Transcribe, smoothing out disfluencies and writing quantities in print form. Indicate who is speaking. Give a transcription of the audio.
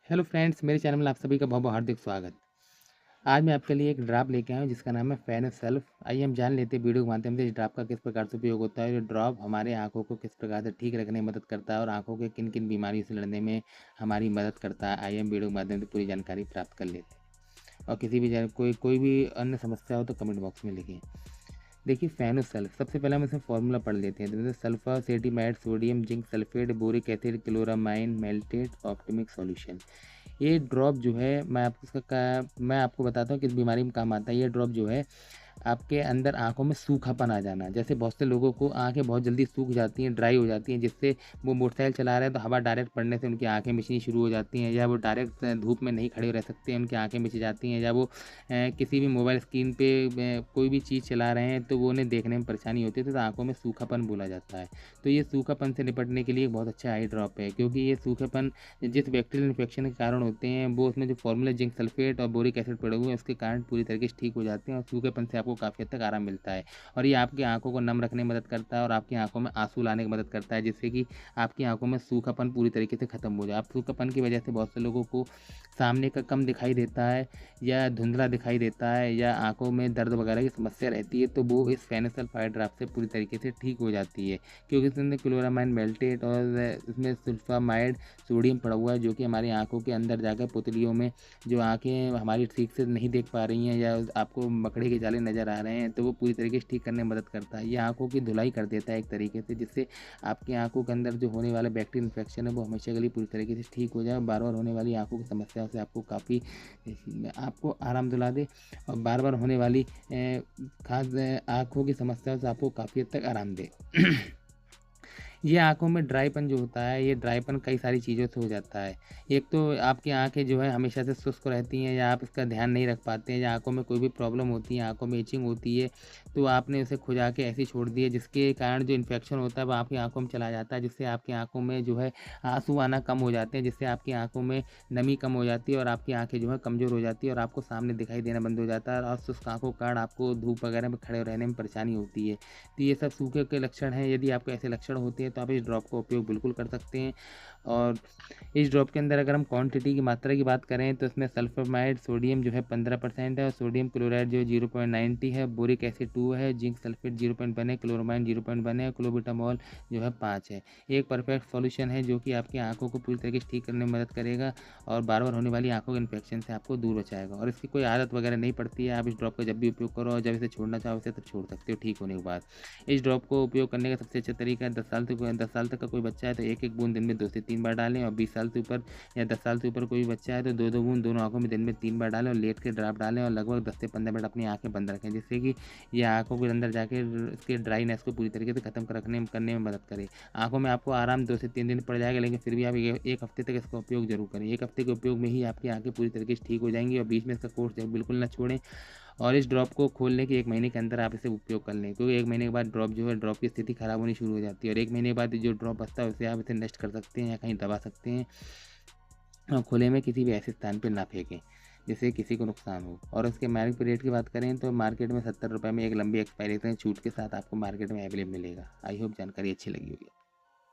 Speaker 1: Hello friends, मेरे channel में आप सभी का बहुत बहुत हार्दिक स्वागत। आज मैं आपके लिए एक ड्रॉप लेके आया हूँ जिसका नाम है फैन ऑफ सेल्फ। आइए हम जान लेते हैं वीडियो के माध्यम से इस ड्रॉप का किस प्रकार से उपयोग होता है। ये ड्रॉप हमारे आंखों को किस प्रकार से ठीक रखने में मदद करता है और आंखों के किन किन बीमारियों से लड़ने में हमारी मदद करता है। आइए हम वीडियो के माध्यम से पूरी जानकारी प्राप्त कर लेते हैं और किसी भी कोई भी अन्य समस्या हो तो कमेंट बॉक्स में लिखिए। देखिए फैनो सल्फ, सबसे पहले हम इसमें फॉर्मूला पढ़ लेते हैं। जैसे sulphacetamide sodium zinc sulphate boric acid chloramine melted ophthalmic solution. ये ड्रॉप जो है मैं आपको बताता हूँ किस बीमारी में काम आता है। ये ड्रॉप जो है आपके अंदर आँखों में सूखापन आ जाना, जैसे बहुत से लोगों को आँखें बहुत जल्दी सूख जाती हैं, ड्राई हो जाती हैं, जिससे वो मोटरसाइकिल चला रहे हैं तो हवा डायरेक्ट पड़ने से उनकी आँखें मिचनी शुरू हो जाती हैं, या वो डायरेक्ट धूप में नहीं खड़े रह सकते हैं, उनकी आँखें मिच जाती हैं, या वो किसी भी मोबाइल स्क्रीन पे कोई भी चीज़ चला रहे हैं तो वो उन्हें देखने में परेशानी होती है, तो आँखों में सूखापन बोला जाता है। तो ये सूखापन से निपटने के लिए एक बहुत अच्छा आई ड्रॉप है, क्योंकि ये सूखापन जिस बैक्टीरियल इन्फेक्शन के कारण होते हैं वो उसमें जो फॉर्मूला जिंक सल्फेट और बोरिक एसिड पड़े हुए हैं उसके कारण पूरी तरीके से ठीक हो जाते हैं और सूखेपन से आपको काफ़ी हद तक आराम मिलता है। और ये आपकी आंखों को नम रखने में मदद करता है और आपकी आंखों में आंसू लाने में मदद करता है, जिससे कि आपकी आंखों में सूखापन पूरी तरीके से खत्म हो जाए। आप सूखापन की वजह से बहुत से लोगों को सामने का कम दिखाई देता है या धुंधला दिखाई देता है या आंखों में दर्द वगैरह की समस्या रहती है, तो वो इस फेनोसल्फाइड ड्रॉप से पूरी तरीके से ठीक हो जाती है, क्योंकि इसमें क्लोरामाइन मेल्टेट और इसमें सल्फामाइड सोडियम पड़ा हुआ है, जो कि हमारी आंखों के अंदर जाकर पुतलियों में जो आंखें हमारी ठीक से नहीं देख पा रही हैं या आपको मकड़े के जाले नज़र आ रहे हैं, तो वो पूरी तरीके से ठीक करने में मदद करता है। ये आंखों की धुलाई कर देता है एक तरीके से, जिससे आपकी आंखों के अंदर जो होने वाला बैक्टीरियल इन्फेक्शन है वो हमेशा के लिए पूरी तरीके से ठीक हो जाए, बार बार होने वाली आंखों की समस्याओं से आपको आराम दिला दे और बार बार होने वाली खास आंखों की समस्याओं से आपको काफ़ी हद तक आराम दे। ये आँखों में ड्राईपन जो होता है, ये ड्राईपन कई सारी चीज़ों से हो जाता है। एक तो आपकी आँखें जो है हमेशा से शुष्क रहती हैं, या आप इसका ध्यान नहीं रख पाते हैं, या आँखों में कोई भी प्रॉब्लम होती है, आँखों में इचिंग होती है, तो आपने उसे खुजा के ऐसे ही छोड़ दिया, जिसके कारण जो इन्फेक्शन होता है वो आपकी आँखों में चला जाता है, जिससे आपकी आँखों में जो है आँसू आना कम हो जाते हैं, जिससे आपकी आँखों में नमी कम हो जाती है और आपकी आँखें जो है कमज़ोर हो जाती है और आपको सामने दिखाई देना बंद हो जाता है और शुष्क आँखों के कारण आपको धूप वगैरह में खड़े रहने में परेशानी होती है। तो ये सब सूखे के लक्षण हैं। यदि आपको ऐसे लक्षण होते हैं तो आप इस ड्रॉप का उपयोग बिल्कुल कर सकते हैं। और इस ड्रॉप के अंदर अगर हम क्वांटिटी की मात्रा की बात करें तो इसमें सल्फामाइड सोडियम जो है 15% है और सोडियम क्लोराइड जो है 0.90 है, बोरिक एसिड 2 है, जिंक सल्फेट 0.1 है, क्लोरामाइन 0.1 है, क्लोबिटामॉल जो है 5 है। एक परफेक्ट सॉल्यूशन है जो कि आपकी आंखों को पूरी तरीके से ठीक करने में मदद करेगा और बार बार होने वाली आंखों के इन्फेक्शन से आपको दूर बचाएगा। और इसकी कोई आदत वगैरह नहीं पड़ती है, आप इस ड्रॉप का जब भी उपयोग करो और जब इसे छोड़ना चाहो उसे तब छोड़ सकते हो ठीक होने के बाद। इस ड्रॉप को उपयोग करने का सबसे अच्छा तरीका है 10 साल तक का कोई बच्चा है तो एक एक बूंद दिन में 2 से 3 बार डालें, और 20 साल से ऊपर या 10 साल से ऊपर कोई बच्चा है तो 2-2 बूंद दोनों आंखों में दिन में 3 बार डालें और लेट के ड्रॉप डालें और लगभग 10 से 15 मिनट अपनी आंखें बंद रखें, जिससे कि ये आंखों के अंदर जाके इसके ड्राइनेस को पूरी तरीके से खत्म कर रखने करने में मदद करे। आंखों में आपको आराम 2 से 3 दिन पड़ जाएगा, लेकिन फिर भी आप एक हफ्ते तक इसका उपयोग जरूर करें। एक हफ्ते के उपयोग में ही आपकी आंखें पूरी तरीके से ठीक हो जाएंगी और बीच में इसका कोर्स बिल्कुल ना छोड़ें। और इस ड्रॉप को खोलने के 1 महीने के अंदर आप इसे उपयोग कर लें, क्योंकि 1 महीने के बाद ड्रॉप की स्थिति खराब होनी शुरू हो जाती है और 1 महीने के बाद जो ड्रॉप बचता है उसे आप इसे नष्ट कर सकते हैं या कहीं दबा सकते हैं और खुले में किसी भी ऐसे स्थान पर ना फेंकें जिससे किसी को नुकसान हो। और इसके मार्केट रेट की बात करें तो मार्केट में 70 रुपये में एक लंबी एक्सपायरी छूट के साथ आपको मार्केट में अवेलेबल मिलेगा। आई होप जानकारी अच्छी लगी होगी।